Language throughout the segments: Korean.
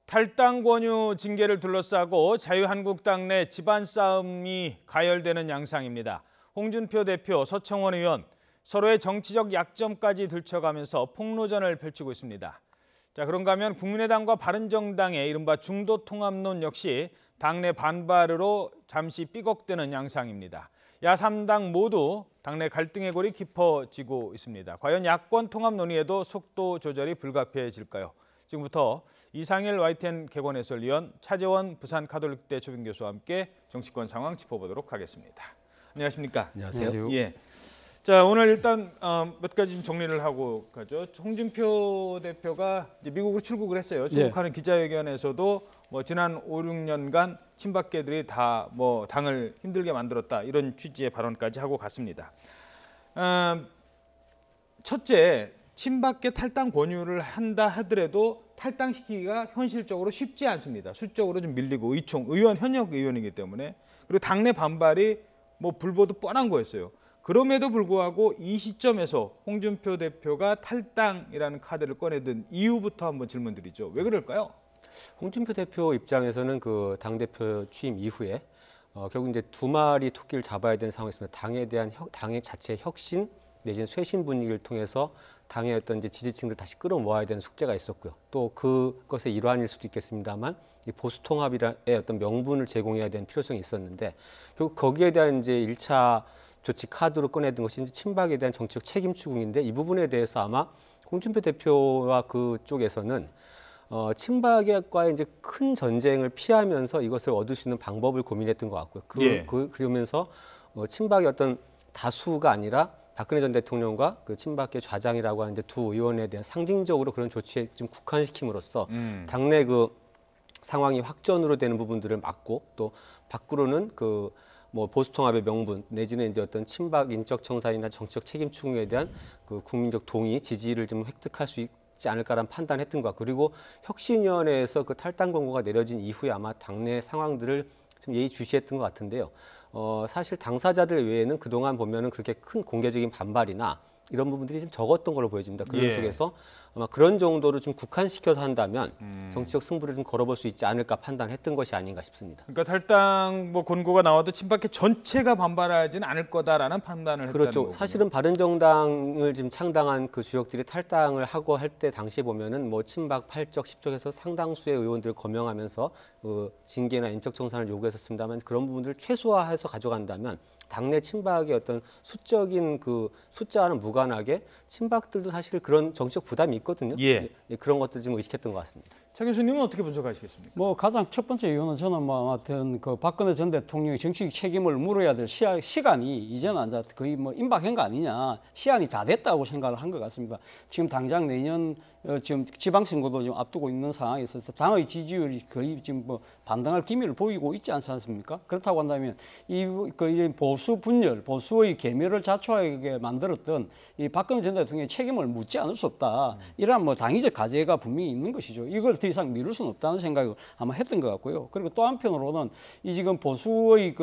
탈당 권유 징계를 둘러싸고 자유한국당 내 집안 싸움이 가열되는 양상입니다. 홍준표 대표, 서청원 의원 서로의 정치적 약점까지 들춰가면서 폭로전을 펼치고 있습니다. 그런가 하면 국민의당과 바른정당의 이른바 중도통합론 역시 당내 반발으로 잠시 삐걱대는 양상입니다. 야3당 모두 당내 갈등의 골이 깊어지고 있습니다. 과연 야권 통합 논의에도 속도 조절이 불가피해질까요? 지금부터 이상일 YTN 개건 해설위원, 차재원 부산 가톨릭대 초빙 교수와 함께 정치권 상황 짚어보도록 하겠습니다. 안녕하십니까? 안녕하세요. 예. 자, 오늘 일단 몇 가지 좀 정리를 하고 가죠. 홍준표 대표가 이제 미국으로 출국을 했어요. 출국하는 기자회견에서도 뭐 지난 5, 6년간 친박계들이 다 뭐 당을 힘들게 만들었다 이런 취지의 발언까지 하고 갔습니다. 첫째, 친박계 탈당 권유를 한다 하더라도 탈당시키기가 현실적으로 쉽지 않습니다. 수적으로 좀 밀리고 의원 현역 의원이기 때문에, 그리고 당내 반발이 뭐 불보듯 뻔한 거였어요. 그럼에도 불구하고 이 시점에서 홍준표 대표가 탈당이라는 카드를 꺼내든 이유부터 한번 질문드리죠. 왜 그럴까요? 홍준표 대표 입장에서는 그 당대표 취임 이후에 결국 이제 두 마리 토끼를 잡아야 되는 상황이었습니다. 당에 대한 당의 자체의 혁신 내지는 쇄신 분위기를 통해서 당의 어떤 이제 지지층들 다시 끌어모아야 되는 숙제가 있었고요. 또 그것의 일환일 수도 있겠습니다만 이 보수 통합의 어떤 명분을 제공해야 되는 필요성이 있었는데, 결국 거기에 대한 이제 1차 조치 카드로 꺼내든 것이 이제 친박에 대한 정치적 책임 추궁인데, 이 부분에 대해서 아마 홍준표 대표와 그쪽에서는 친박과의 이제 큰 전쟁을 피하면서 이것을 얻을 수 있는 방법을 고민했던 것 같고요. 그러면서 친박의 어떤 다수가 아니라 박근혜 전 대통령과 그 친박계 좌장이라고 하는데 두 의원에 대한 상징적으로 그런 조치에 좀 국한시킴으로써 당내 그 상황이 확전으로 되는 부분들을 막고, 또 밖으로는 그 뭐 보수통합의 명분 내지는 이제 어떤 친박 인적 청산이나 정치적 책임 추궁에 대한 그 국민적 동의, 지지를 좀 획득할 수 있지 않을까라는 판단했던 것 같고, 그리고 혁신위원회에서 그 탈당 권고가 내려진 이후에 아마 당내 상황들을 좀 예의주시했던 것 같은데요. 사실 당사자들 외에는 그동안 보면은 그렇게 큰 공개적인 반발이나 이런 부분들이 좀 적었던 걸로 보여집니다. 그런 속에서 아마 그런 정도로 좀 국한시켜서 한다면 정치적 승부를 좀 걸어볼 수 있지 않을까 판단했던 것이 아닌가 싶습니다. 그러니까 탈당 뭐 권고가 나와도 친박계 전체가 반발하지는 않을 거다라는 판단을 했다는 그렇죠. 거군요. 사실은 바른정당을 지금 창당한 그 주역들이 탈당을 하고 할 때 당시에 보면은 뭐 친박 8적, 10적에서 상당수의 의원들을 거명하면서 징계나 인적 청산을 요구했었습니다만, 그런 부분들을 최소화해서 가져간다면 당내 친박의 어떤 수적인 그 숫자와는 무관하게 친박들도 사실 그런 정치적 부담이 있거든요. 그런 것들 좀 의식했던 것 같습니다. 차 교수님은 어떻게 분석하시겠습니까? 뭐 가장 첫 번째 이유는 저는 뭐 아무튼 그 박근혜 전 대통령이 정치적 책임을 물어야 될 시간이 이제는 이제 거의 뭐 임박한 거 아니냐, 시한이 다 됐다고 생각을 한 것 같습니다. 지금 당장 내년 지금 지방선거도 지금 앞두고 있는 상황에 있어서 당의 지지율이 거의 지금 뭐 반등할 기미를 보이고 있지 않지 않습니까? 그렇다고 한다면 이 보수 분열, 보수의 계멸을 자초하게 만들었던 이 박근혜 전 대통령의 책임을 묻지 않을 수 없다. 이러한 뭐 당위적 과제가 분명히 있는 것이죠. 이걸 더 이상 미룰 수는 없다는 생각을 아마 했던 것 같고요. 그리고 또 한편으로는 이 지금 보수의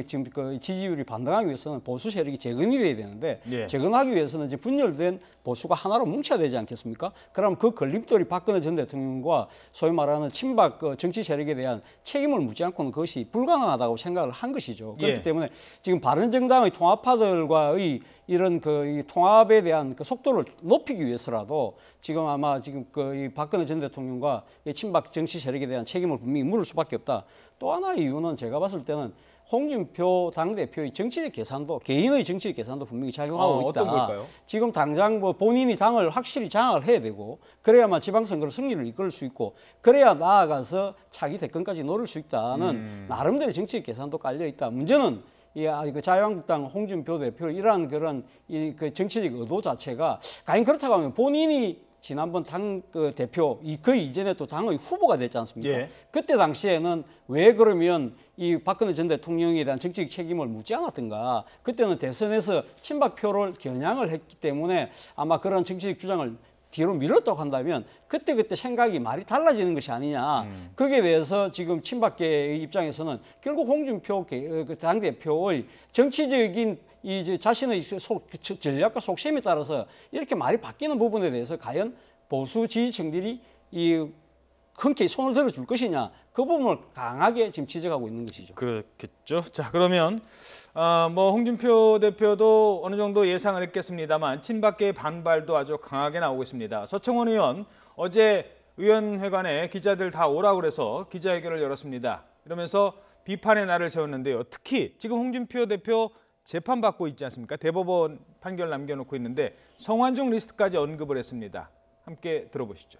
지금 지지율이 반등하기 위해서는 보수 세력이 재건이 돼야 되는데, 재건하기 위해서는 이제 분열된 보수가 하나로 뭉쳐야 되지 않겠습니까? 그럼 그 걸림돌이 박근혜 전 대통령과 소위 말하는 친박 정치 세력에 대한 책임을 묻지 않고는 그것이 불가능하다고 생각을 한 것이죠. 그렇기 때문에 지금 바른정당의 통합파들과의 이런 이 통합에 대한 그 속도를 높이기 위해서라도 지금 아마 지금 이 박근혜 전 대통령과 이 친박 정치 세력에 대한 책임을 분명히 물을 수밖에 없다. 또 하나의 이유는 제가 봤을 때는 홍준표 당대표의 정치적 계산도, 개인의 정치적 계산도 분명히 작용하고 있다. 어떤 걸까요? 지금 당장 뭐 본인이 당을 확실히 장악을 해야 되고, 그래야만 지방선거로 승리를 이끌 수 있고, 그래야 나아가서 차기 대권까지 노릴 수 있다는 나름대로 정치적 계산도 깔려 있다. 문제는 그 자유한국당 홍준표 대표 이러한 그런 그 정치적 의도 자체가 과연 그렇다고 하면 본인이 지난번 당 대표 그 이전에 또 당의 후보가 됐지 않습니까? 그때 당시에는 왜 그러면 이 박근혜 전 대통령에 대한 정치적 책임을 묻지 않았던가? 그때는 대선에서 친박표를 겨냥을 했기 때문에 아마 그런 정치적 주장을 뒤로 밀었다고 한다면 그때 생각이 말이 달라지는 것이 아니냐. 거기에 대해서 지금 친박계의 입장에서는 결국 홍준표 당대표의 정치적인 이제 자신의 전략과 속셈에 따라서 이렇게 말이 바뀌는 부분에 대해서 과연 보수 지지층들이 흔쾌히 손을 들어줄 것이냐 그 부분을 강하게 지금 지적하고 있는 것이죠. 그렇겠죠. 자, 그러면 뭐 홍준표 대표도 어느 정도 예상을 했겠습니다만 친박계의 반발도 아주 강하게 나오고 있습니다. 서청원 의원 어제 의원회관에 기자들 다 오라고 그래서 기자회견을 열었습니다. 이러면서 비판의 날을 세웠는데요. 특히 지금 홍준표 대표 재판받고 있지 않습니까? 대법원 판결 남겨놓고 있는데 성완종 리스트까지 언급을 했습니다. 함께 들어보시죠.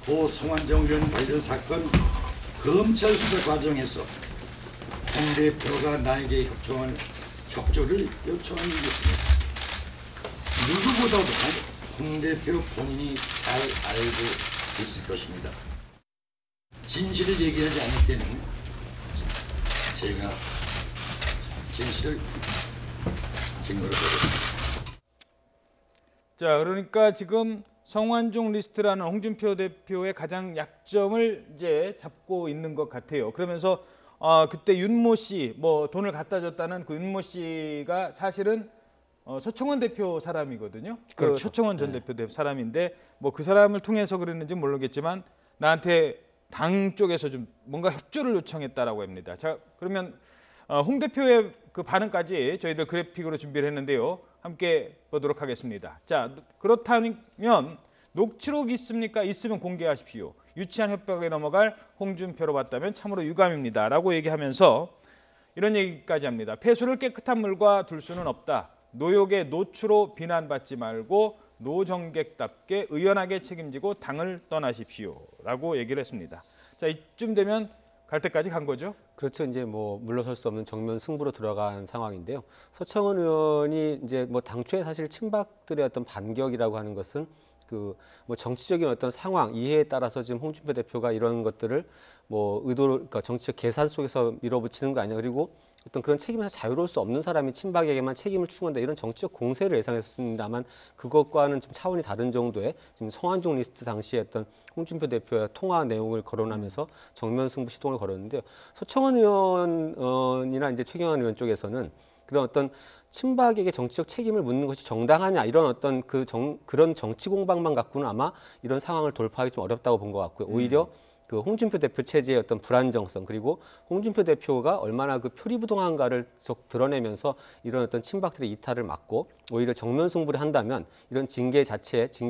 고 성완종 의원 관련 사건 검찰 수사 과정에서 홍 대표가 나에게 협조를 요청한 일이 있습니다. 누구보다도 홍 대표 본인이 잘 알고 있을 것입니다. 진실을 얘기하지 않을 때는 제가 진실을 증거로 보겠습니다. 자, 그러니까 지금 성완종 리스트라는 홍준표 대표의 가장 약점을 이제 잡고 있는 것 같아요. 그러면서 그때 윤모 씨 뭐 돈을 갖다 줬다는 그 윤모 씨가 사실은 서청원 대표 사람이거든요. 그렇죠. 그 서청원 전 대표 사람인데 뭐 그 사람을 통해서 그랬는지 모르겠지만 나한테 당 쪽에서 좀 뭔가 협조를 요청했다라고 합니다. 자, 그러면 홍 대표의 그 반응까지 저희들 그래픽으로 준비를 했는데요. 함께 보도록 하겠습니다. 자, 그렇다면 녹취록 있습니까? 있으면 공개하십시오. 유치한 협박에 넘어갈 홍준표로 봤다면 참으로 유감입니다. 라고 얘기하면서 이런 얘기까지 합니다. 폐수를 깨끗한 물과 둘 수는 없다. 노욕의 노추로 비난받지 말고 노정객답게 의연하게 책임지고 당을 떠나십시오. 라고 얘기를 했습니다. 자, 이쯤 되면 갈 때까지 간 거죠? 그렇죠. 이제 뭐 물러설 수 없는 정면 승부로 들어간 상황인데요. 서청원 의원이 이제 뭐 당초에 사실 친박들의 어떤 반격이라고 하는 것은 그 뭐 정치적인 어떤 상황 이해에 따라서 지금 홍준표 대표가 이런 것들을 뭐 의도로 그러니까 정치적 계산 속에서 밀어붙이는 거 아니냐, 그리고 어떤 그런 책임에서 자유로울 수 없는 사람이 친박에게만 책임을 추구한다, 이런 정치적 공세를 예상했습니다만 그것과는 좀 차원이 다른 정도의 지금 성완종 리스트 당시에 어떤 홍준표 대표의 통화 내용을 거론하면서 정면 승부 시동을 걸었는데요. 서청원 의원이나 이제 최경환 의원 쪽에서는 그런 어떤 친박에게 정치적 책임을 묻는 것이 정당하냐, 이런 어떤 그런 정치 공방만 갖고는 아마 이런 상황을 돌파하기 좀 어렵다고 본 것 같고요. 오히려 그 홍준표 대표 체제의 어떤 불안정성, 그리고 홍준표 대표가 얼마나 그 표리부동한가를 드러내면서 이런 어떤 친박들의 이탈을 막고 오히려 정면 승부를 한다면 이런 징계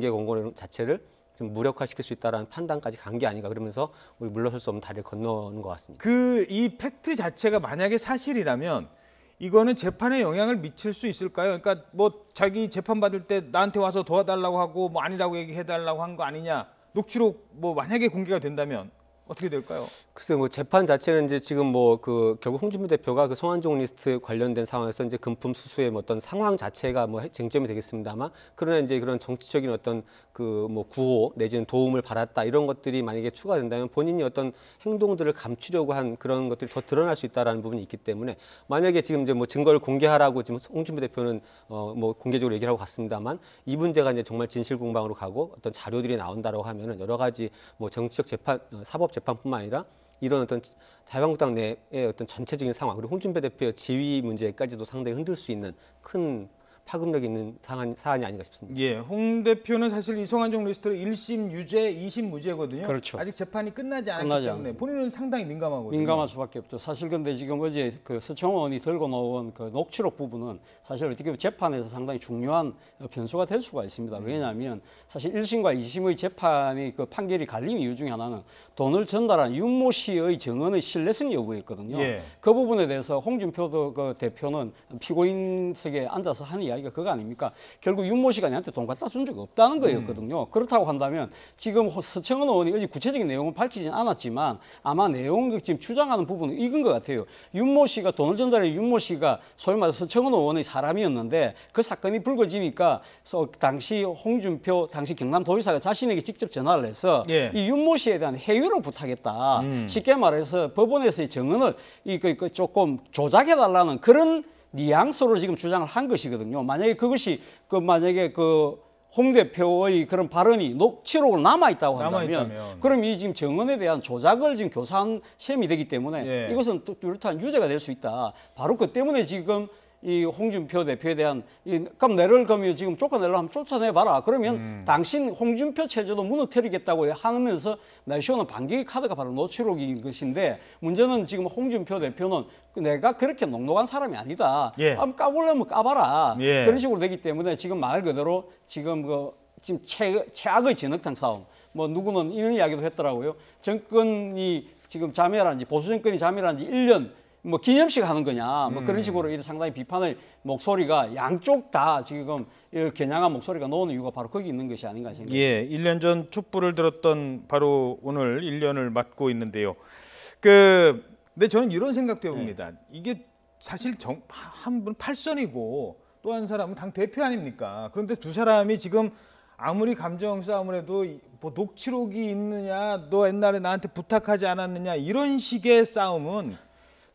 공고 자체를 좀 무력화시킬 수 있다라는 판단까지 간 게 아닌가, 그러면서 우리 물러설 수 없는 다리를 건너는 것 같습니다. 이 팩트 자체가 만약에 사실이라면 이거는 재판에 영향을 미칠 수 있을까요? 그러니까 뭐 자기 재판 받을 때 나한테 와서 도와달라고 하고 뭐 아니라고 얘기해달라고 한 거 아니냐, 녹취록 뭐 만약에 공개가 된다면 어떻게 될까요? 글쎄요, 뭐 재판 자체는 이제 지금 뭐 그 결국 홍준표 대표가 그 성완종 리스트 관련된 상황에서 이제 금품 수수의 뭐 어떤 상황 자체가 뭐 쟁점이 되겠습니다만, 그러나 이제 그런 정치적인 어떤 그 뭐 구호 내지는 도움을 받았다, 이런 것들이 만약에 추가된다면 본인이 어떤 행동들을 감추려고 한 그런 것들이 더 드러날 수 있다라는 부분이 있기 때문에, 만약에 지금 이제 뭐 증거를 공개하라고 지금 홍준표 대표는 뭐 공개적으로 얘기를 하고 갔습니다만, 이 문제가 이제 정말 진실 공방으로 가고 어떤 자료들이 나온다라고 하면은 여러 가지 뭐 정치적 재판, 사법 재판뿐만 아니라 이런 어떤 자유한국당 내의 어떤 전체적인 상황, 그리고 홍준표 대표의 지위 문제까지도 상당히 흔들 수 있는 큰 파급력 있는 사안이 아닌가 싶습니다. 예, 홍 대표는 사실 이 성완종 리스트를 1심 유죄, 2심 무죄거든요. 그렇죠. 아직 재판이 끝나지 않았기 끝나지 때문에 않습니다. 본인은 상당히 민감하거든요. 민감할 수밖에 없죠. 사실 근데 지금 어제 그 서청원 의원이 들고 나온 그 녹취록 부분은 사실 어떻게 보면 재판에서 상당히 중요한 변수가 될 수가 있습니다. 왜냐하면 사실 1심과 2심의 재판의 그 판결이 갈린 이유 중에 하나는 돈을 전달한 윤모 씨의 증언의 신뢰성 여부였거든요. 예. 그 부분에 대해서 홍준표 그 대표는 피고인석에 앉아서 하는 이야기가 그거 아닙니까? 결국 윤모 씨가 나한테 돈 갖다 준 적 없다는 거였거든요. 그렇다고 한다면 지금 서청원 의원이 어제 구체적인 내용은 밝히진 않았지만 아마 내용 지금 주장하는 부분은 이건 것 같아요. 윤모 씨가 돈을 전달해, 윤모 씨가 소위 말해서 서청원 의원의 사람이었는데 그 사건이 불거지니까 당시 홍준표 당시 경남도지사가 자신에게 직접 전화를 해서 예. 이 윤모 씨에 대한 해유를 부탁했다. 쉽게 말해서 법원에서의 증언을 조금 조작해달라는 그런 뉘앙스로 지금 주장을 한 것이거든요. 만약에 그것이 만약에 홍 대표의 그런 발언이 녹취록으로 남아있다고 한다면 그럼 이 지금 증언에 대한 조작을 지금 교사한 셈이 되기 때문에 예. 이것은 또 뚜렷한 유죄가 될 수 있다. 바로 그 때문에 지금 이 홍준표 대표에 대한 그럼 내를 그러면 지금 쫓아내려 하면 쫓아내봐라. 그러면 당신 홍준표 체제도 무너뜨리겠다고 하면서 내세우는 반격의 카드가 바로 노출록인 것인데 문제는 지금 홍준표 대표는 내가 그렇게 녹록한 사람이 아니다. 예. 까보려면 까봐라. 예. 그런 식으로 되기 때문에 지금 말 그대로 지금 지금 최악의 진흙탕 싸움. 뭐 누구는 이런 이야기도 했더라고요. 정권이 지금 자멸한지 보수 정권이 자멸한지 1년 뭐 기념식 하는 거냐 뭐 그런 식으로 이런 상당히 비판의 목소리가 양쪽 다 지금 겨냥한 목소리가 나오는 이유가 바로 거기 있는 것이 아닌가 생각합니다. 예, 1년 전 촛불을 들었던 바로 오늘 1년을 맞고 있는데요. 근데 저는 이런 생각도 해봅니다. 이게 사실 한 분 8선이고 또 한 사람은 당 대표 아닙니까? 그런데 두 사람이 지금 아무리 감정 싸움을 해도 뭐 녹취록이 있느냐, 너 옛날에 나한테 부탁하지 않았느냐 이런 식의 싸움은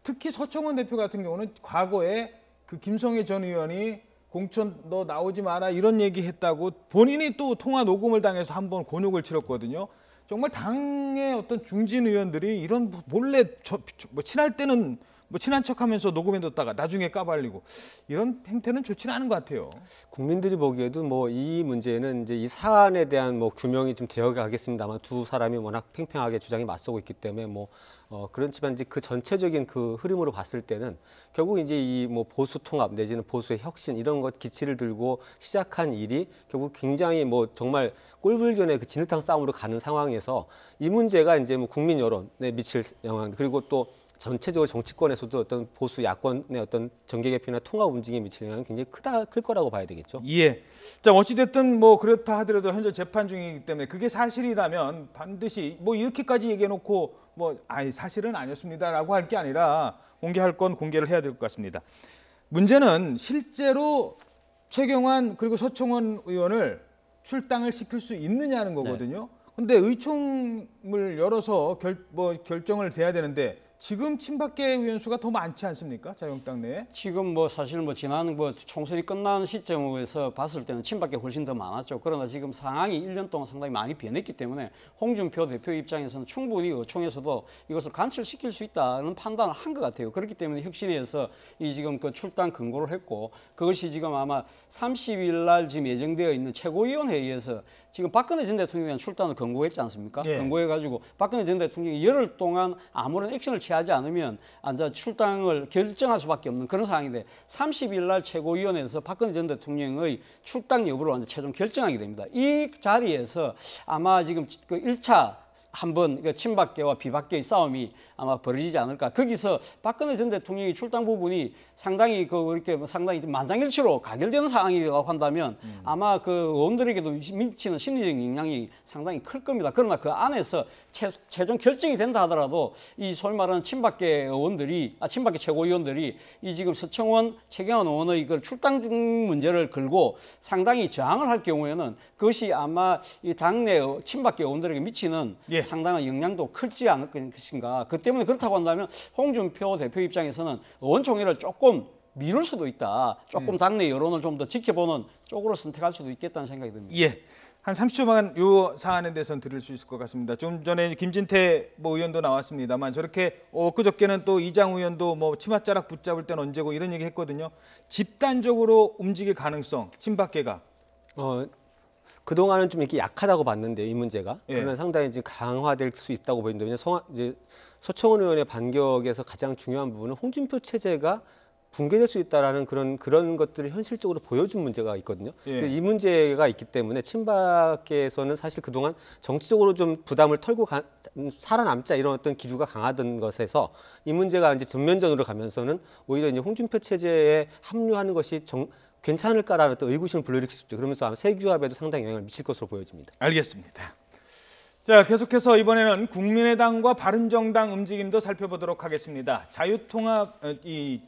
특히 서청원 대표 같은 경우는 과거에 그 김성애 전 의원이 공천 너 나오지 마라 이런 얘기했다고 본인이 또 통화 녹음을 당해서 한번 곤욕을 치렀거든요. 정말 당의 어떤 중진 의원들이 이런 몰래 뭐 친할 때는 뭐 친한 척하면서 녹음해뒀다가 나중에 까발리고 이런 행태는 좋지는 않은 것 같아요. 국민들이 보기에도 뭐 이 문제는 이제 이 사안에 대한 뭐 규명이 좀 되어 가겠습니다만 두 사람이 워낙 팽팽하게 주장이 맞서고 있기 때문에 그렇지만 이제 그 전체적인 그 흐름으로 봤을 때는 결국 이제 이 뭐 보수 통합 내지는 보수의 혁신 이런 것 기치를 들고 시작한 일이 결국 굉장히 뭐 정말 꼴불견의 그 진흙탕 싸움으로 가는 상황에서 이 문제가 이제 뭐 국민 여론에 미칠 영향 그리고 또 전체적으로 정치권에서도 어떤 보수 야권의 어떤 정계 개편이나 통합 움직임에 미치는 영향이 굉장히 클 거라고 봐야 되겠죠. 예. 자, 어찌됐든 뭐 그렇다 하더라도 현재 재판 중이기 때문에 그게 사실이라면 반드시 뭐 이렇게까지 얘기해놓고 사실은 아니었습니다라고 할 게 아니라 공개할 건 공개를 해야 될 것 같습니다. 문제는 실제로 최경환 그리고 서청원 의원을 출당을 시킬 수 있느냐는 거거든요. 근데 의총을 열어서 결정을 돼야 되는데 지금 친박계 의원 수가 더 많지 않습니까? 자유한국당 내에. 지금 뭐 사실 뭐 지난 총선이 끝난 시점에서 봤을 때는 친박계 훨씬 더 많았죠. 그러나 지금 상황이 1년 동안 상당히 많이 변했기 때문에 홍준표 대표 입장에서는 충분히 의총에서도 이것을 관철시킬 수 있다는 판단을 한 것 같아요. 그렇기 때문에 혁신위에서 이 지금 그 출당 권고를 했고 그것이 지금 아마 30일 날 지금 예정되어 있는 최고위원회의에서 지금 박근혜 전 대통령에 대한 출당을 권고했지 않습니까? 예. 권고해가지고 박근혜 전 대통령이 열흘 동안 아무런 액션을 취하지 않으면 출당을 결정할 수밖에 없는 그런 상황인데 30일 날 최고위원회에서 박근혜 전 대통령의 출당 여부를 완전 최종 결정하게 됩니다. 이 자리에서 아마 지금 그 1차 한번 친박계와 비박계의 싸움이 아마 벌어지지 않을까. 거기서 박근혜 전 대통령이 출당 부분이 상당히 이렇게 상당히 만장일치로 가결되는 상황이라고 한다면 아마 그 의원들에게도 미치는 심리적 영향이 상당히 클 겁니다. 그러나 그 안에서 최종 결정이 된다 하더라도 이 소위 말하는 친박계 최고위원들이 이 지금 서청원, 최경환 의원의 그 출당 문제를 걸고 상당히 저항을 할 경우에는 그것이 아마 이 당내 친박계 의원들에게 미치는 상당한 영향도 클지 않을 것인가. 그 때문에 그렇다고 한다면 홍준표 대표 입장에서는 의원총회를 조금 미룰 수도 있다. 조금 당내 여론을 좀 더 지켜보는 쪽으로 선택할 수도 있겠다는 생각이 듭니다. 예. 한 30초만 이 사안에 대해서는 드릴 수 있을 것 같습니다. 좀 전에 김진태 의원도 나왔습니다만 저렇게 엊그저께는 또 이장 의원도 뭐 치맛자락 붙잡을 땐 언제고 이런 얘기 했거든요. 집단적으로 움직일 가능성, 친박계가. 그동안은 좀 이렇게 약하다고 봤는데 이 문제가 그러나 상당히 이제 강화될 수 있다고 보입니다. 왜냐하면 이제 서청원 의원의 반격에서 가장 중요한 부분은 홍준표 체제가 붕괴될 수 있다라는 그런 것들을 현실적으로 보여준 문제가 있거든요. 이 문제가 있기 때문에 친박계에서는 사실 그동안 정치적으로 좀 부담을 털고 살아남자 이런 어떤 기류가 강하던 것에서 이 문제가 이제 전면전으로 가면서는 오히려 이제 홍준표 체제에 합류하는 것이 괜찮을까라는 어떤 의구심을 불러일으킬 수 있죠. 그러면서 아마 세규합에도 상당히 영향을 미칠 것으로 보여집니다. 알겠습니다. 자, 계속해서 이번에는 국민의당과 바른정당 움직임도 살펴보도록 하겠습니다.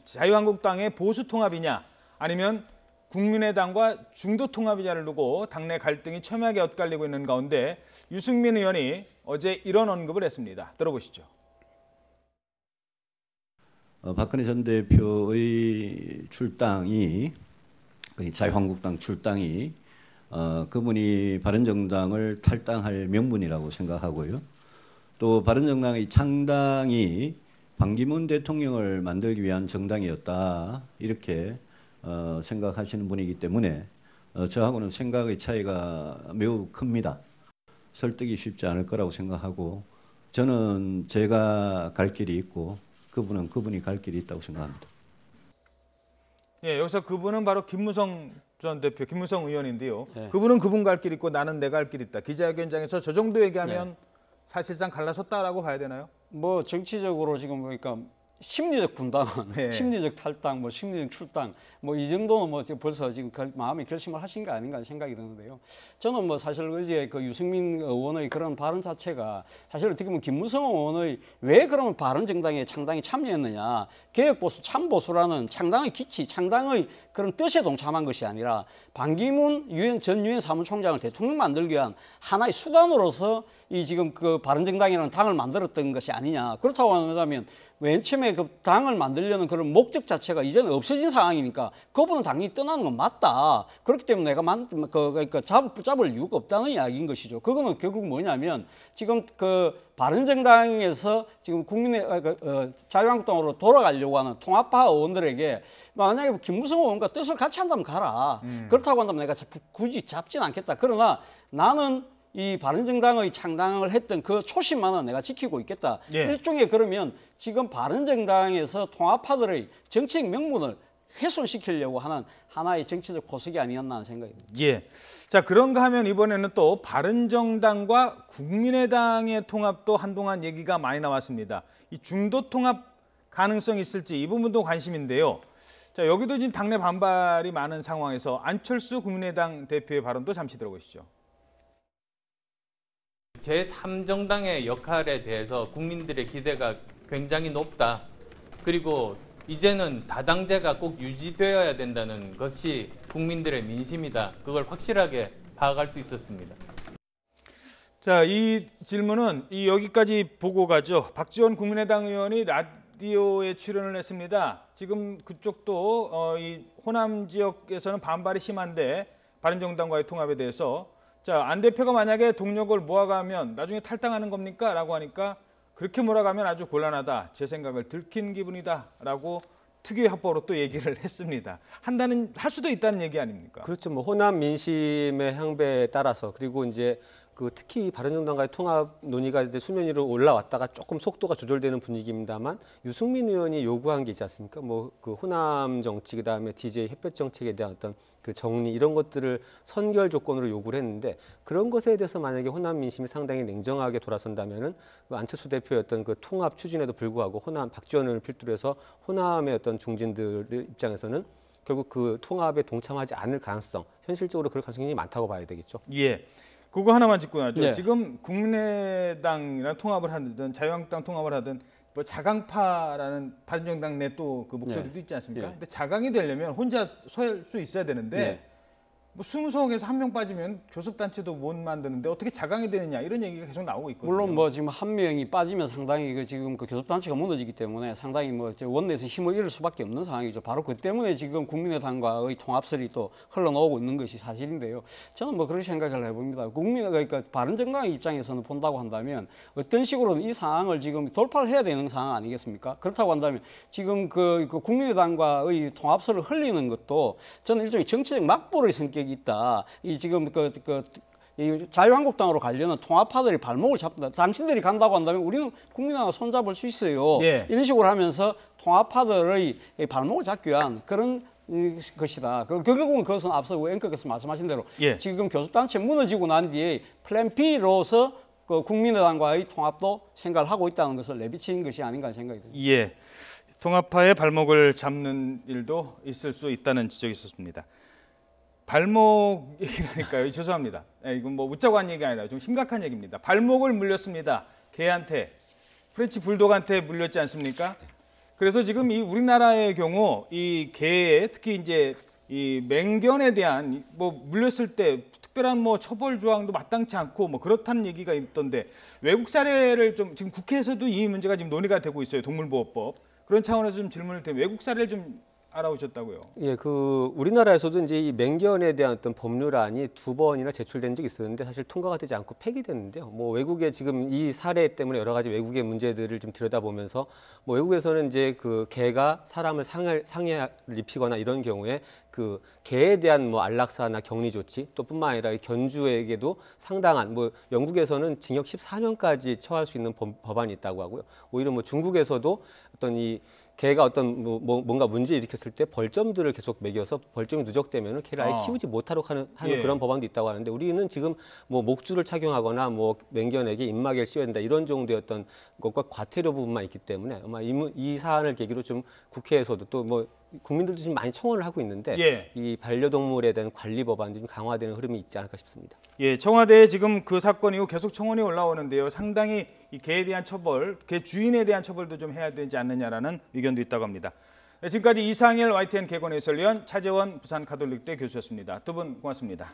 자유한국당의 보수통합이냐 아니면 국민의당과 중도통합이냐를 두고 당내 갈등이 첨예하게 엇갈리고 있는 가운데 유승민 의원이 어제 이런 언급을 했습니다. 들어보시죠. 박근혜 전 대표의 출당이 자유한국당 출당이 그분이 바른정당을 탈당할 명분이라고 생각하고요. 또 바른정당의 창당이 반기문 대통령을 만들기 위한 정당이었다. 이렇게 생각하시는 분이기 때문에 저하고는 생각의 차이가 매우 큽니다. 설득이 쉽지 않을 거라고 생각하고 저는 제가 갈 길이 있고 그분은 그분이 갈 길이 있다고 생각합니다. 예, 여기서 그분은 바로 김무성 전 대표, 김무성 의원인데요. 네. 그분은 그분 갈 길 있고 나는 내가 갈 길 있다. 기자회견장에서 저 정도 얘기하면 사실상 갈라섰다라고 봐야 되나요? 뭐 정치적으로 지금 보니까 심리적 분당은 네. 심리적 탈당, 뭐 심리적 출당, 뭐 이 정도는 뭐 벌써 지금 마음의 결심을 하신 거 아닌가 생각이 드는데요. 저는 뭐 사실 어제 그 유승민 의원의 그런 발언 자체가 사실 어떻게 보면 김무성 의원의 왜 그러면 바른정당에 창당에 참여했느냐, 개혁보수, 참보수라는 창당의 기치, 창당의 그런 뜻에 동참한 것이 아니라 반기문 전 유엔 사무총장을 대통령 만들기 위한 하나의 수단으로서 이 지금 그 바른정당이라는 당을 만들었던 것이 아니냐. 그렇다고 한다면 맨 처음에 그 당을 만들려는 그런 목적 자체가 이제는 없어진 상황이니까 그분은 당연히 떠나는 건 맞다. 그렇기 때문에 내가 그러니까 붙잡을 이유가 없다는 이야기인 것이죠. 그거는 결국 뭐냐면 지금 그 바른정당에서 지금 자유한국당으로 돌아가려고 하는 통합파 의원들에게 만약에 김무성 의원과 뜻을 같이 한다면 가라. 그렇다고 한다면 내가 굳이 잡진 않겠다. 그러나 나는 이 바른정당의 창당을 했던 그 초심만은 내가 지키고 있겠다. 예. 일종의 그러면 지금 바른정당에서 통합파들의 정치적 명분을 훼손시키려고 하는 하나의 정치적 고석이 아니었나 하는 생각이 듭니다. 예. 자, 그런가 하면 이번에는 또 바른정당과 국민의당의 통합도 한동안 얘기가 많이 나왔습니다. 이 중도 통합 가능성이 있을지 이 부분도 관심인데요. 자, 여기도 지금 당내 반발이 많은 상황에서 안철수 국민의당 대표의 발언도 잠시 들어보시죠. 제3정당의 역할에 대해서 국민들의 기대가 굉장히 높다. 그리고 이제는 다당제가 꼭 유지되어야 된다는 것이 국민들의 민심이다. 그걸 확실하게 파악할 수 있었습니다. 자, 이 질문은 여기까지 보고 가죠. 박지원 국민의당 의원이 라디오에 출연을 했습니다. 지금 그쪽도 이 호남 지역에서는 반발이 심한데 바른정당과의 통합에 대해서 자, 안 대표가 만약에 동력을 모아가면 나중에 탈당하는 겁니까? 라고 하니까 그렇게 몰아가면 아주 곤란하다. 제 생각을 들킨 기분이다. 라고 특유의 합법으로 또 얘기를 했습니다. 할 수도 있다는 얘기 아닙니까? 그렇죠. 뭐 호남 민심의 향배에 따라서 그리고 이제 그 특히 바른정당과의 통합 논의가 이제 수면 위로 올라왔다가 조금 속도가 조절되는 분위기입니다만 유승민 의원이 요구한 게 있지 않습니까? 뭐 그 호남 정치 그다음에 DJ 햇볕 정책에 대한 어떤 그 정리 이런 것들을 선결 조건으로 요구를 했는데 그런 것에 대해서 만약에 호남 민심이 상당히 냉정하게 돌아선다면은 그 안철수 대표의 어떤 그 통합 추진에도 불구하고 호남 박지원 의원을 필두로 해서 호남의 어떤 중진들 입장에서는 결국 그 통합에 동참하지 않을 가능성 현실적으로 그럴 가능성이 많다고 봐야 되겠죠. 예. 그거 하나만 짚고 나죠. 네. 지금 국민의당이랑 통합을 하든 자유한국당 통합을 하든 뭐 자강파라는 바른정당 내 또 그 목소리도 있지 않습니까? 네. 근데 자강이 되려면 혼자 설 수 있어야 되는데 네. 뭐 20석에서 한 명 빠지면 교섭단체도 못 만드는데 어떻게 자강이 되느냐 이런 얘기가 계속 나오고 있거든요. 물론 뭐 지금 한 명이 빠지면 상당히 그 지금 그 교섭단체가 무너지기 때문에 상당히 뭐 원내에서 힘을 잃을 수밖에 없는 상황이죠. 바로 그 때문에 지금 국민의당과의 통합설이 또 흘러나오고 있는 것이 사실인데요. 저는 뭐 그렇게 생각을 해봅니다. 그러니까 바른정당의 입장에서는 본다고 한다면 어떤 식으로든 이 상황을 지금 돌파를 해야 되는 상황 아니겠습니까? 그렇다고 한다면 지금 그 국민의당과의 통합설을 흘리는 것도 저는 일종의 정치적 막보의 성격이 있다. 이 지금 이 자유한국당으로 가려는 통합파들이 발목을 잡는다. 당신들이 간다고 한다면 우리는 국민당과 손잡을 수 있어요. 예. 이런 식으로 하면서 통합파들의 발목을 잡기 위한 그런 것이다. 결국은 그것은 앞서 앵커께서 말씀하신 대로 예. 지금 교섭단체 무너지고 난 뒤에 플랜 B로서 그 국민의당과의 통합도 생각을 하고 있다는 것을 내비친 것이 아닌가 생각이 듭니다. 예. 통합파의 발목을 잡는 일도 있을 수 있다는 지적이 있었습니다. 발목 얘기라니까요. 죄송합니다. 이건 뭐 웃자고 한 얘기가 아니라 좀 심각한 얘기입니다. 발목을 물렸습니다. 개한테, 프렌치 불독한테 물렸지 않습니까? 그래서 지금 이 우리나라의 경우 이 개에 특히 이제 이 맹견에 대한 뭐 물렸을 때 특별한 뭐 처벌 조항도 마땅치 않고 뭐 그렇다는 얘기가 있던데 외국 사례를 좀 지금 국회에서도 이 문제가 지금 논의가 되고 있어요. 동물보호법. 그런 차원에서 좀 질문을 드리면 외국 사례를 좀 알아오셨다고요? 예, 우리나라에서도 이제 이 맹견에 대한 어떤 법률안이 2번이나 제출된 적이 있었는데 사실 통과가 되지 않고 폐기됐는데요. 뭐 외국에 지금 이 사례 때문에 여러 가지 외국의 문제들을 좀 들여다보면서 뭐 외국에서는 이제 그 개가 사람을 상해를 입히거나 이런 경우에 그 개에 대한 뭐 안락사나 격리 조치 또 뿐만 아니라 견주에게도 상당한 뭐 영국에서는 징역 14년까지 처할 수 있는 법안이 있다고 하고요. 오히려 뭐 중국에서도 어떤 이 개가 어떤 뭔가 문제 일으켰을 때 벌점들을 계속 매겨서 벌점이 누적되면은 개를 아예 키우지 못하도록 하는 예. 그런 법안도 있다고 하는데 우리는 지금 뭐 목줄을 착용하거나 뭐 맹견에게 입마개를 씌워야 된다 이런 정도의 어떤 것과 과태료 부분만 있기 때문에 아마 이 사안을 계기로 좀 국회에서도 또 뭐 국민들도 지금 많이 청원을 하고 있는데 예. 이 반려동물에 대한 관리 법안이 좀 강화되는 흐름이 있지 않을까 싶습니다. 예, 청와대에 지금 그 사건 이후 계속 청원이 올라오는데요. 상당히 이 개에 대한 처벌, 개 주인에 대한 처벌도 좀 해야 되지 않느냐라는 의견도 있다고 합니다. 네, 지금까지 이상일 YTN 개건 해설위원 차재원 부산 가톨릭대 교수였습니다. 두 분 고맙습니다.